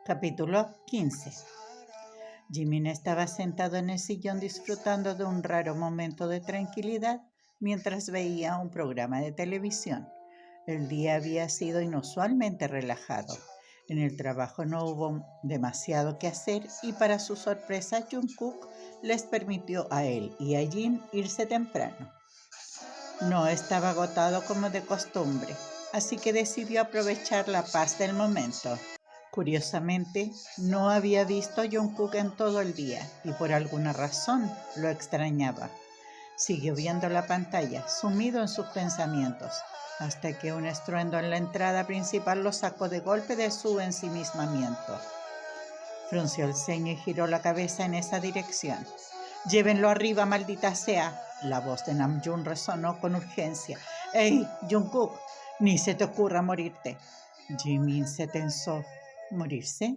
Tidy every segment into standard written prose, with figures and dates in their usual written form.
Capítulo 15. Jimin estaba sentado en el sillón disfrutando de un raro momento de tranquilidad mientras veía un programa de televisión. El día había sido inusualmente relajado. En el trabajo no hubo demasiado que hacer y para su sorpresa Jungkook les permitió a él y a Jin irse temprano. No estaba agotado como de costumbre, así que decidió aprovechar la paz del momento. Curiosamente, no había visto a Jungkook en todo el día y por alguna razón lo extrañaba. Siguió viendo la pantalla, sumido en sus pensamientos, hasta que un estruendo en la entrada principal lo sacó de golpe de su ensimismamiento. Frunció el ceño y giró la cabeza en esa dirección. «¡Llévenlo arriba, maldita sea!» La voz de Namjoon resonó con urgencia. «¡Hey, Jungkook! Ni se te ocurra morirte!» Jimin se tensó. ¿Morirse?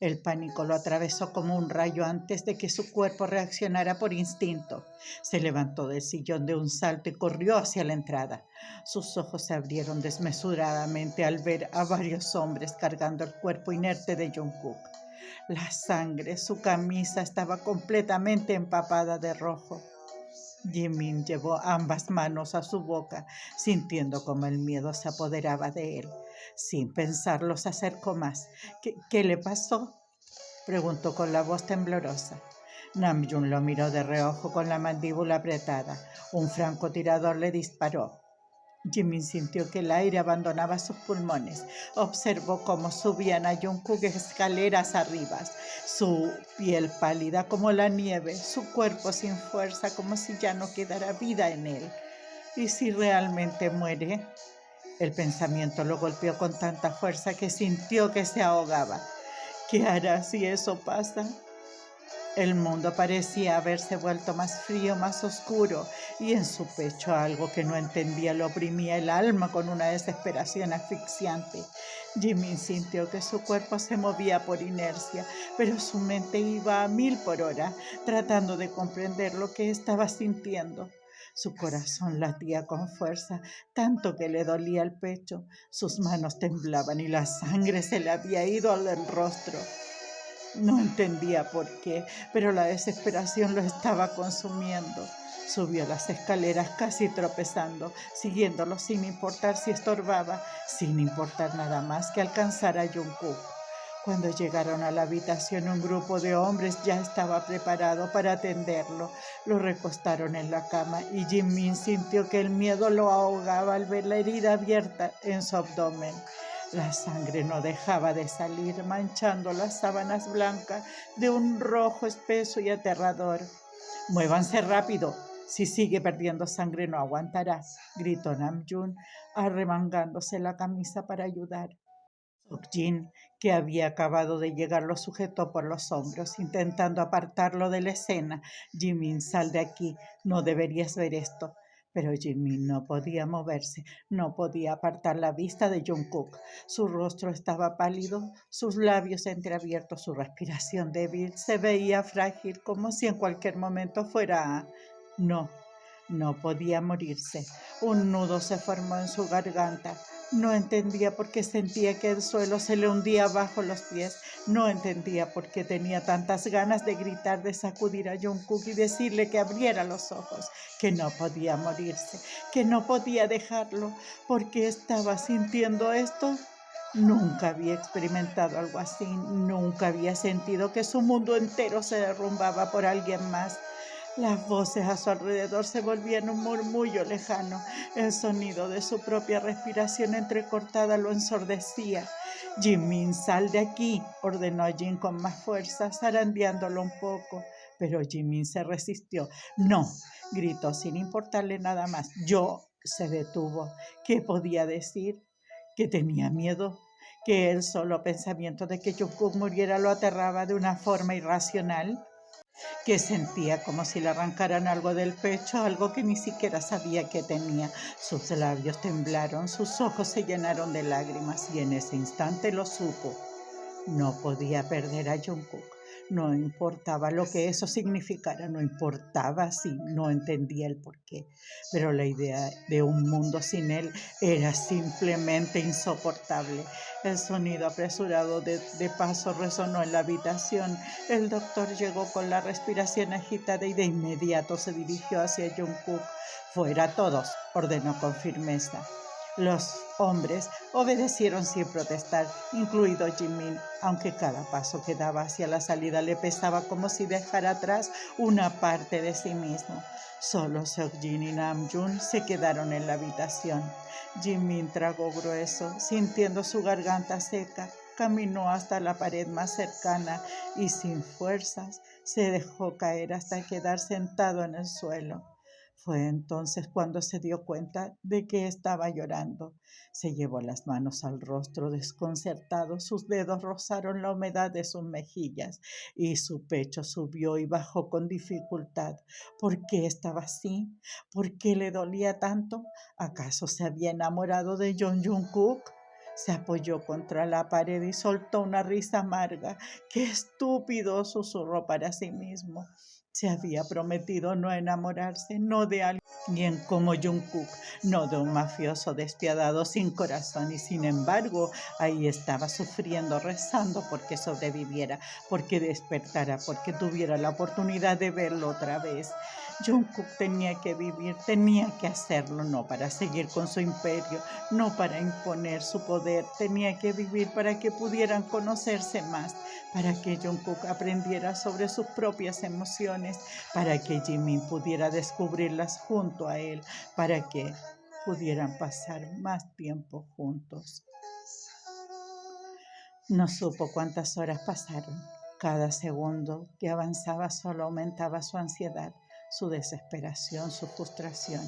El pánico lo atravesó como un rayo antes de que su cuerpo reaccionara por instinto. Se levantó del sillón de un salto y corrió hacia la entrada. Sus ojos se abrieron desmesuradamente al ver a varios hombres cargando el cuerpo inerte de Jungkook. La sangre, su camisa estaba completamente empapada de rojo. Jimin llevó ambas manos a su boca, sintiendo como el miedo se apoderaba de él. Sin pensarlo, se acercó más. ¿Qué le pasó?», preguntó con la voz temblorosa. Namjoon lo miró de reojo con la mandíbula apretada. Un francotirador le disparó. Jimin sintió que el aire abandonaba sus pulmones. Observó cómo subían a Jungkook escaleras arriba, su piel pálida como la nieve, su cuerpo sin fuerza como si ya no quedara vida en él. ¿Y si realmente muere? El pensamiento lo golpeó con tanta fuerza que sintió que se ahogaba. ¿Qué hará si eso pasa? El mundo parecía haberse vuelto más frío, más oscuro, y en su pecho algo que no entendía lo oprimía el alma con una desesperación asfixiante. Jimin sintió que su cuerpo se movía por inercia, pero su mente iba a 1000 por hora, tratando de comprender lo que estaba sintiendo. Su corazón latía con fuerza, tanto que le dolía el pecho. Sus manos temblaban y la sangre se le había ido al rostro. No entendía por qué, pero la desesperación lo estaba consumiendo. Subió las escaleras casi tropezando, siguiéndolo sin importar si estorbaba, sin importar nada más que alcanzar a Jungkook. Cuando llegaron a la habitación, un grupo de hombres ya estaba preparado para atenderlo. Lo recostaron en la cama y Jimin sintió que el miedo lo ahogaba al ver la herida abierta en su abdomen. La sangre no dejaba de salir, manchando las sábanas blancas de un rojo espeso y aterrador. «Muévanse rápido. Si sigue perdiendo sangre no aguantará», gritó Namjoon, arremangándose la camisa para ayudar. Seokjin, que había acabado de llegar, lo sujetó por los hombros, intentando apartarlo de la escena. «Jimin, sal de aquí. No deberías ver esto». Pero Jimin no podía moverse, no podía apartar la vista de Jungkook. Su rostro estaba pálido, sus labios entreabiertos, su respiración débil. Se veía frágil, como si en cualquier momento fuera a... No podía morirse. Un nudo se formó en su garganta. No entendía por qué sentía que el suelo se le hundía bajo los pies. No entendía por qué tenía tantas ganas de gritar, de sacudir a Jungkook y decirle que abriera los ojos, que no podía morirse, que no podía dejarlo. ¿Por qué estaba sintiendo esto? Nunca había experimentado algo así. Nunca había sentido que su mundo entero se derrumbaba por alguien más. Las voces a su alrededor se volvían un murmullo lejano. El sonido de su propia respiración entrecortada lo ensordecía. «Jimin, sal de aquí», ordenó Jin con más fuerza, zarandeándolo un poco. Pero Jimin se resistió. «No», gritó sin importarle nada más. Se detuvo. ¿Qué podía decir? ¿Que tenía miedo? ¿Que el solo pensamiento de que Jungkook muriera lo aterraba de una forma irracional? Que sentía como si le arrancaran algo del pecho, algo que ni siquiera sabía que tenía. Sus labios temblaron, sus ojos se llenaron de lágrimas y en ese instante lo supo. No podía perder a Jungkook. No importaba lo que eso significara, no importaba si no entendía el porqué, pero la idea de un mundo sin él era simplemente insoportable. El sonido apresurado de paso resonó en la habitación. El doctor llegó con la respiración agitada y de inmediato se dirigió hacia Jungkook. Fuera todos, ordenó con firmeza. Los hombres obedecieron sin protestar, incluido Jimin, aunque cada paso que daba hacia la salida le pesaba como si dejara atrás una parte de sí mismo. Solo Seokjin y Namjoon se quedaron en la habitación. Jimin tragó grueso, sintiendo su garganta seca. Caminó hasta la pared más cercana y sin fuerzas se dejó caer hasta quedar sentado en el suelo. Fue entonces cuando se dio cuenta de que estaba llorando. Se llevó las manos al rostro desconcertado, sus dedos rozaron la humedad de sus mejillas y su pecho subió y bajó con dificultad. ¿Por qué estaba así? ¿Por qué le dolía tanto? ¿Acaso se había enamorado de Jung Jungkook? Se apoyó contra la pared y soltó una risa amarga. ¡Qué estúpido!, susurró para sí mismo. Se había prometido no enamorarse, no de alguien como Jungkook, no de un mafioso despiadado sin corazón, y sin embargo ahí estaba sufriendo, rezando porque sobreviviera, porque despertara, porque tuviera la oportunidad de verlo otra vez. Jungkook tenía que vivir, tenía que hacerlo, no para seguir con su imperio, no para imponer su poder, tenía que vivir para que pudieran conocerse más, para que Jungkook aprendiera sobre sus propias emociones, para que Jimin pudiera descubrirlas junto a él, para que pudieran pasar más tiempo juntos. No supo cuántas horas pasaron. Cada segundo que avanzaba solo aumentaba su ansiedad, su desesperación, su frustración.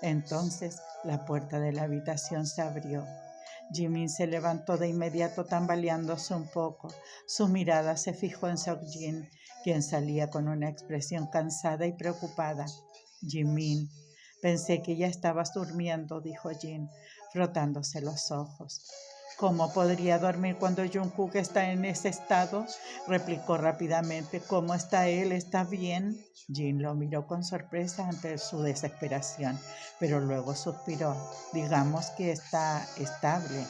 Entonces la puerta de la habitación se abrió. Jimin se levantó de inmediato tambaleándose un poco. Su mirada se fijó en Seokjin, quien salía con una expresión cansada y preocupada. Jimin, pensé que ya estabas durmiendo, dijo Jin, frotándose los ojos. ¿Cómo podría dormir cuando Jungkook está en ese estado?, replicó rápidamente. ¿Cómo está él? ¿Está bien? Jin lo miró con sorpresa ante su desesperación, pero luego suspiró. Digamos que está estable.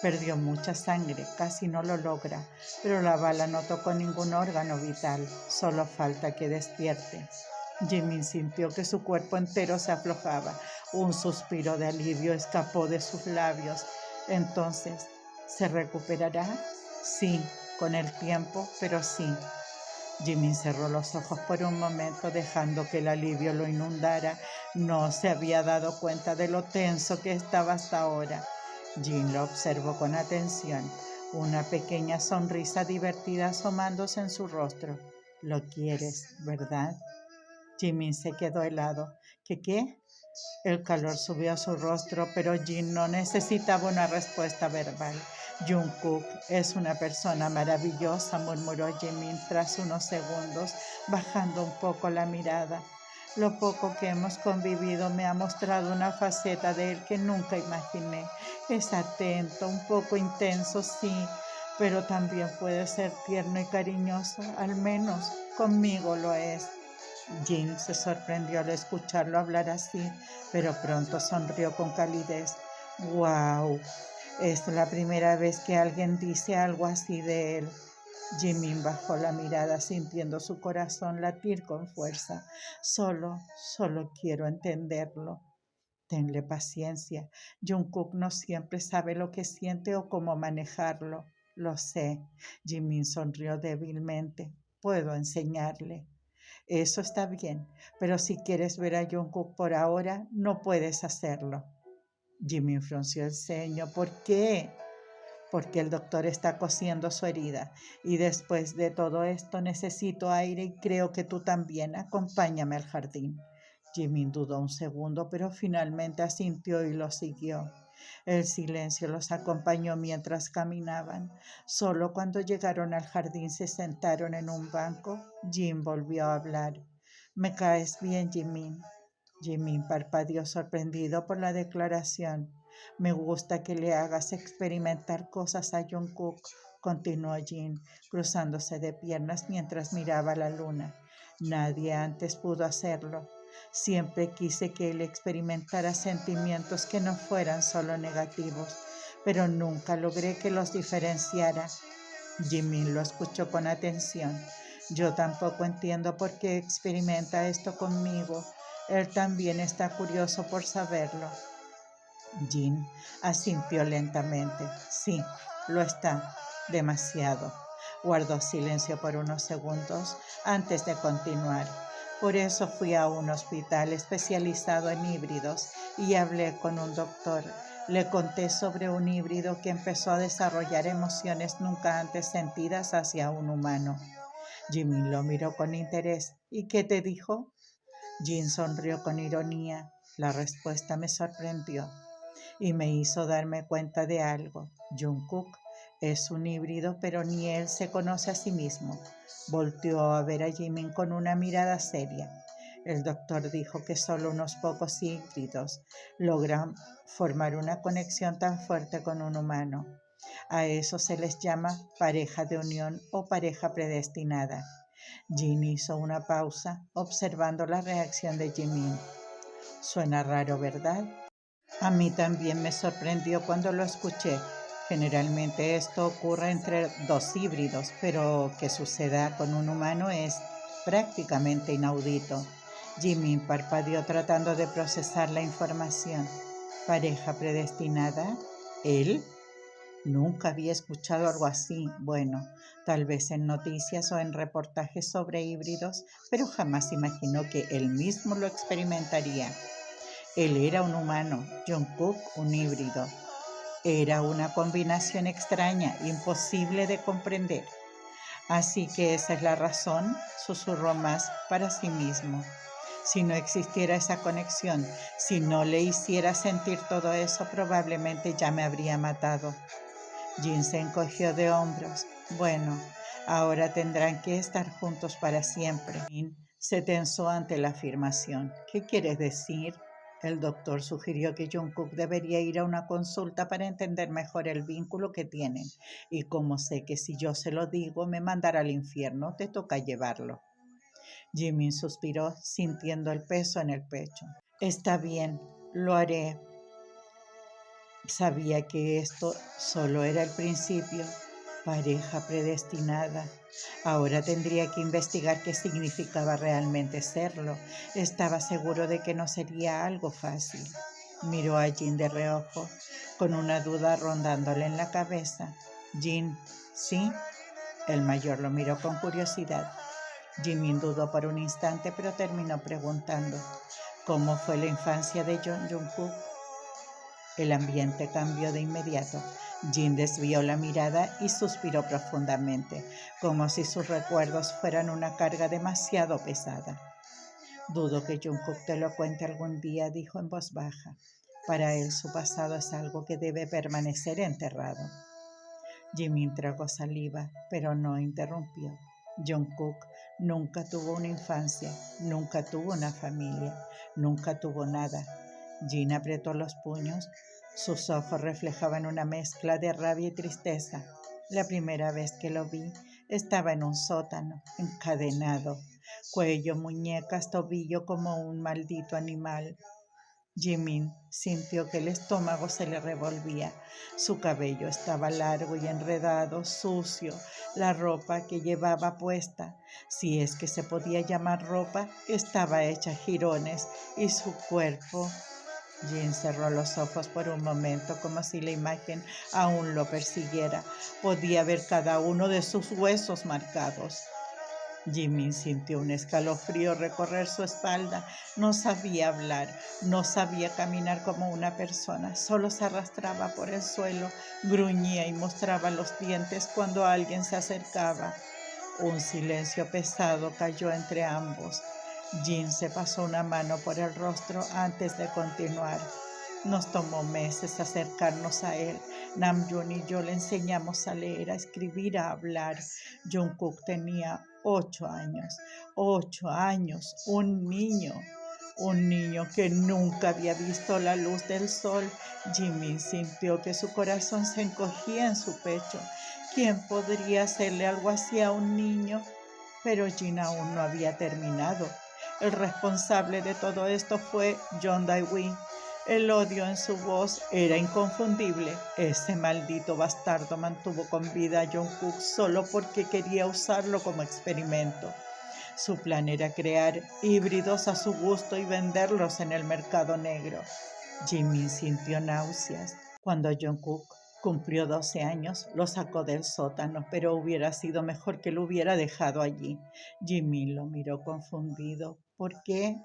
Perdió mucha sangre, casi no lo logra, pero la bala no tocó ningún órgano vital, solo falta que despierte. Jimin sintió que su cuerpo entero se aflojaba. Un suspiro de alivio escapó de sus labios. Entonces, ¿se recuperará? Sí, con el tiempo, pero sí. Jimin cerró los ojos por un momento, dejando que el alivio lo inundara. No se había dado cuenta de lo tenso que estaba hasta ahora. Jin lo observó con atención, una pequeña sonrisa divertida asomándose en su rostro. Lo quieres, ¿verdad? Jimin se quedó helado. ¿Qué? El calor subió a su rostro, pero Jin no necesitaba una respuesta verbal. Jungkook es una persona maravillosa, murmuró Jimin tras unos segundos, bajando un poco la mirada. Lo poco que hemos convivido me ha mostrado una faceta de él que nunca imaginé. Es atento, un poco intenso, sí, pero también puede ser tierno y cariñoso, al menos conmigo lo es. Jin se sorprendió al escucharlo hablar así, pero pronto sonrió con calidez. ¡Wow! Es la primera vez que alguien dice algo así de él. Jimin bajó la mirada sintiendo su corazón latir con fuerza. Solo quiero entenderlo. Tenle paciencia. Jungkook no siempre sabe lo que siente o cómo manejarlo. Lo sé. Jimin sonrió débilmente. Puedo enseñarle. Eso está bien, pero si quieres ver a Jungkook por ahora, no puedes hacerlo. Jimin frunció el ceño. ¿Por qué? Porque el doctor está cosiendo su herida. Y después de todo esto necesito aire y creo que tú también. Acompáñame al jardín. Jimin dudó un segundo, pero finalmente asintió y lo siguió. El silencio los acompañó mientras caminaban. Solo cuando llegaron al jardín se sentaron en un banco. Jin volvió a hablar. «Me caes bien, Jimin». Jimin parpadeó sorprendido por la declaración. «Me gusta que le hagas experimentar cosas a Jungkook, continuó Jin, cruzándose de piernas mientras miraba la luna. Nadie antes pudo hacerlo. Siempre quise que él experimentara sentimientos que no fueran solo negativos, pero nunca logré que los diferenciara. Jimin lo escuchó con atención. Yo tampoco entiendo por qué experimenta esto conmigo. Él también está curioso por saberlo. Jin asintió lentamente. Sí, lo está. Demasiado. Guardó silencio por unos segundos antes de continuar. Por eso fui a un hospital especializado en híbridos y hablé con un doctor. Le conté sobre un híbrido que empezó a desarrollar emociones nunca antes sentidas hacia un humano. Jimin lo miró con interés. ¿Y qué te dijo? Jin sonrió con ironía. La respuesta me sorprendió y me hizo darme cuenta de algo. Jungkook es un híbrido, pero ni él se conoce a sí mismo. Volteó a ver a Jimin con una mirada seria. El doctor dijo que solo unos pocos híbridos logran formar una conexión tan fuerte con un humano. A eso se les llama pareja de unión o pareja predestinada. Jin hizo una pausa, observando la reacción de Jimin. Suena raro, ¿verdad? A mí también me sorprendió cuando lo escuché. Generalmente esto ocurre entre dos híbridos, pero que suceda con un humano es prácticamente inaudito. Jimin parpadeó tratando de procesar la información. ¿Pareja predestinada? ¿Él? Nunca había escuchado algo así. Bueno, tal vez en noticias o en reportajes sobre híbridos, pero jamás imaginó que él mismo lo experimentaría. Él era un humano, Jungkook un híbrido. Era una combinación extraña, imposible de comprender. Así que esa es la razón, susurró más para sí mismo. Si no existiera esa conexión, si no le hiciera sentir todo eso, probablemente ya me habría matado. Jin se encogió de hombros. Bueno, ahora tendrán que estar juntos para siempre. Jin se tensó ante la afirmación. ¿Qué quieres decir? El doctor sugirió que Jungkook debería ir a una consulta para entender mejor el vínculo que tienen. Y como sé que si yo se lo digo me mandará al infierno, te toca llevarlo. Jimin suspiró, sintiendo el peso en el pecho. Está bien, lo haré. Sabía que esto solo era el principio. Pareja predestinada. Ahora tendría que investigar qué significaba realmente serlo. Estaba seguro de que no sería algo fácil. Miró a Jin de reojo, con una duda rondándole en la cabeza. Jin, ¿sí? El mayor lo miró con curiosidad. Jimin dudó por un instante, pero terminó preguntando, ¿cómo fue la infancia de Jungkook? El ambiente cambió de inmediato. Jin desvió la mirada y suspiró profundamente, como si sus recuerdos fueran una carga demasiado pesada. Dudo que Jungkook te lo cuente algún día, dijo en voz baja. Para él su pasado es algo que debe permanecer enterrado. Jimin tragó saliva, pero no interrumpió. Jungkook nunca tuvo una infancia, nunca tuvo una familia, nunca tuvo nada. Jin apretó los puños. Sus ojos reflejaban una mezcla de rabia y tristeza. La primera vez que lo vi, estaba en un sótano, encadenado, cuello, muñecas, tobillo como un maldito animal. Jimin sintió que el estómago se le revolvía. Su cabello estaba largo y enredado, sucio. La ropa que llevaba puesta, si es que se podía llamar ropa, estaba hecha jirones y su cuerpo... Jin cerró los ojos por un momento como si la imagen aún lo persiguiera. Podía ver cada uno de sus huesos marcados. Jimin sintió un escalofrío recorrer su espalda. No sabía hablar, no sabía caminar como una persona, solo se arrastraba por el suelo, gruñía y mostraba los dientes cuando alguien se acercaba. Un silencio pesado cayó entre ambos. Jin se pasó una mano por el rostro antes de continuar. Nos tomó meses acercarnos a él. Namjoon y yo le enseñamos a leer, a escribir, a hablar. Jungkook tenía 8 años. 8 años, un niño que nunca había visto la luz del sol. Jimin sintió que su corazón se encogía en su pecho. ¿Quién podría hacerle algo así a un niño? Pero Jin aún no había terminado. El responsable de todo esto fue John Daiwi. El odio en su voz era inconfundible. Ese maldito bastardo mantuvo con vida a Jungkook solo porque quería usarlo como experimento. Su plan era crear híbridos a su gusto y venderlos en el mercado negro. Jimin sintió náuseas. Cuando Jungkook cumplió 12 años, lo sacó del sótano, pero hubiera sido mejor que lo hubiera dejado allí. Jimin lo miró confundido. ¿Por qué?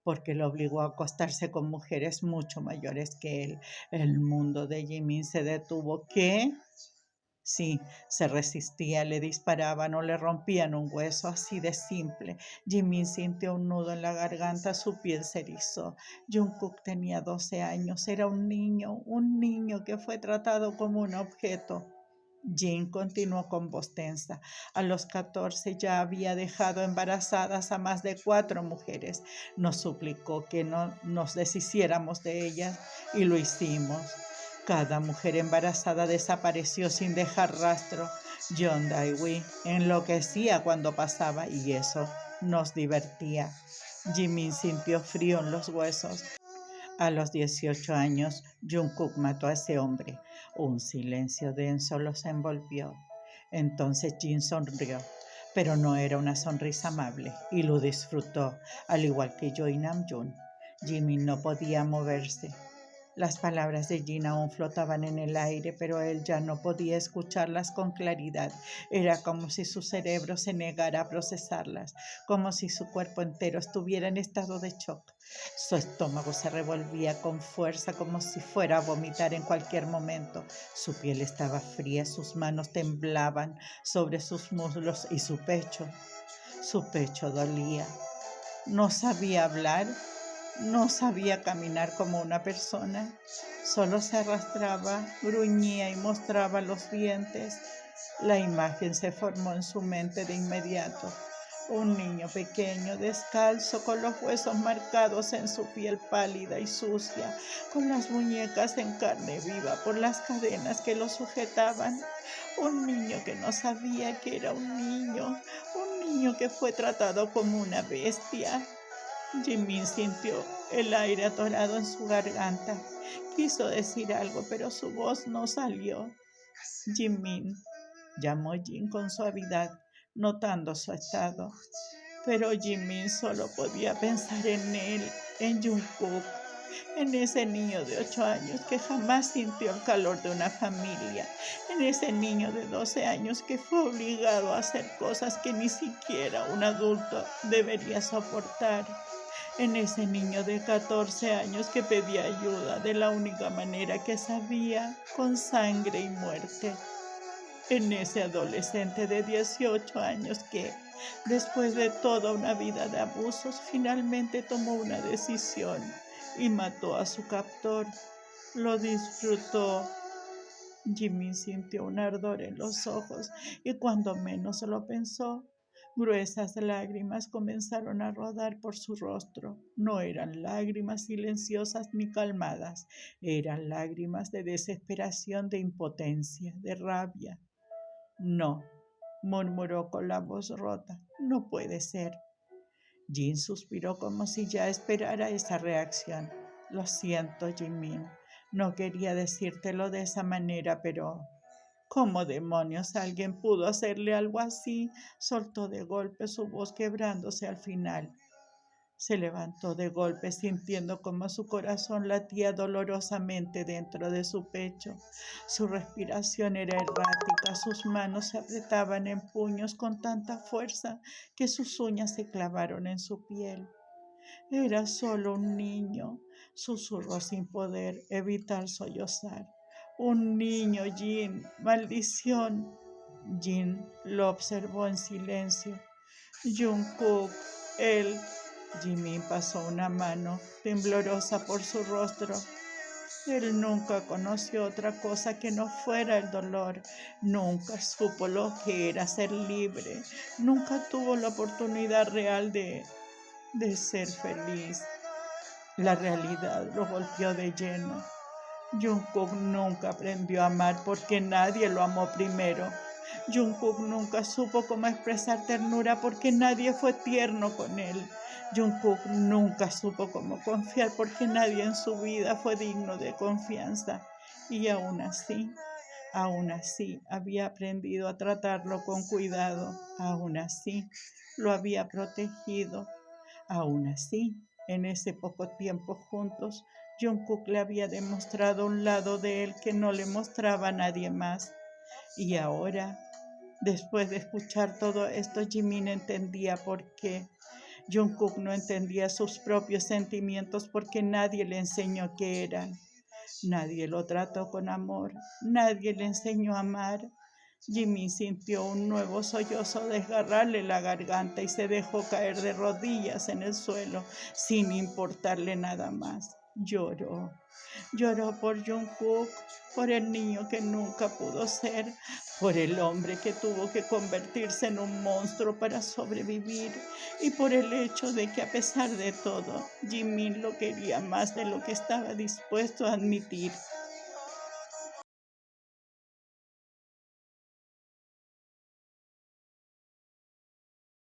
Porque lo obligó a acostarse con mujeres mucho mayores que él. El mundo de Jimin se detuvo. ¿Qué? Sí, se resistía, le disparaban o le rompían un hueso, así de simple. Jimin sintió un nudo en la garganta, su piel se erizó. Jungkook tenía 12 años, era un niño que fue tratado como un objeto. Jin continuó con voz tensa. A los 14 ya había dejado embarazadas a más de 4 mujeres. Nos suplicó que no nos deshiciéramos de ellas y lo hicimos. Cada mujer embarazada desapareció sin dejar rastro. John Daiwi enloquecía cuando pasaba y eso nos divertía. Jimin sintió frío en los huesos. A los 18 años, Jungkook mató a ese hombre. Un silencio denso los envolvió. Entonces Jin sonrió, pero no era una sonrisa amable, y lo disfrutó, al igual que yo y Namjoon. Jimin no podía moverse. Las palabras de Jin aún flotaban en el aire, pero él ya no podía escucharlas con claridad. Era como si su cerebro se negara a procesarlas, como si su cuerpo entero estuviera en estado de shock. Su estómago se revolvía con fuerza como si fuera a vomitar en cualquier momento. Su piel estaba fría, sus manos temblaban sobre sus muslos y su pecho. Su pecho dolía. No sabía hablar. No sabía caminar como una persona, solo se arrastraba, gruñía y mostraba los dientes. La imagen se formó en su mente de inmediato. Un niño pequeño, descalzo, con los huesos marcados en su piel pálida y sucia, con las muñecas en carne viva por las cadenas que lo sujetaban. Un niño que no sabía que era un niño que fue tratado como una bestia. Jimin sintió el aire atorado en su garganta. Quiso decir algo, pero su voz no salió. Jimin, llamó Jin con suavidad, notando su estado. Pero Jimin solo podía pensar en él, en Jungkook, en ese niño de 8 años que jamás sintió el calor de una familia, en ese niño de 12 años que fue obligado a hacer cosas que ni siquiera un adulto debería soportar. En ese niño de 14 años que pedía ayuda de la única manera que sabía, con sangre y muerte. En ese adolescente de 18 años que, después de toda una vida de abusos, finalmente tomó una decisión y mató a su captor. Lo disfrutó. Jimmy sintió un ardor en los ojos y cuando menos lo pensó, gruesas lágrimas comenzaron a rodar por su rostro. No eran lágrimas silenciosas ni calmadas, eran lágrimas de desesperación, de impotencia, de rabia. No, murmuró con la voz rota, no puede ser. Jin suspiró como si ya esperara esa reacción. Lo siento, Jimin. No quería decírtelo de esa manera, pero ¿cómo demonios alguien pudo hacerle algo así? Soltó de golpe su voz quebrándose al final. Se levantó de golpe sintiendo como su corazón latía dolorosamente dentro de su pecho. Su respiración era errática, sus manos se apretaban en puños con tanta fuerza que sus uñas se clavaron en su piel. Era solo un niño, susurró sin poder evitar sollozar. Un niño, Jin, maldición. Jin lo observó en silencio. Jungkook, él. Jimin pasó una mano temblorosa por su rostro. Él nunca conoció otra cosa que no fuera el dolor. Nunca supo lo que era ser libre. Nunca tuvo la oportunidad real de ser feliz. La realidad lo golpeó de lleno. Jungkook nunca aprendió a amar porque nadie lo amó primero. Jungkook nunca supo cómo expresar ternura porque nadie fue tierno con él. Jungkook nunca supo cómo confiar porque nadie en su vida fue digno de confianza. Y aún así, había aprendido a tratarlo con cuidado. Aún así, lo había protegido. Aún así, en ese poco tiempo juntos, Jungkook le había demostrado un lado de él que no le mostraba a nadie más. Y ahora, después de escuchar todo esto, Jimin entendía por qué. Jungkook no entendía sus propios sentimientos porque nadie le enseñó qué eran. Nadie lo trató con amor, nadie le enseñó a amar. Jimmy sintió un nuevo sollozo desgarrarle la garganta y se dejó caer de rodillas en el suelo sin importarle nada más. Lloró por Jungkook, por el niño que nunca pudo ser, por el hombre que tuvo que convertirse en un monstruo para sobrevivir y por el hecho de que a pesar de todo, Jimin lo quería más de lo que estaba dispuesto a admitir.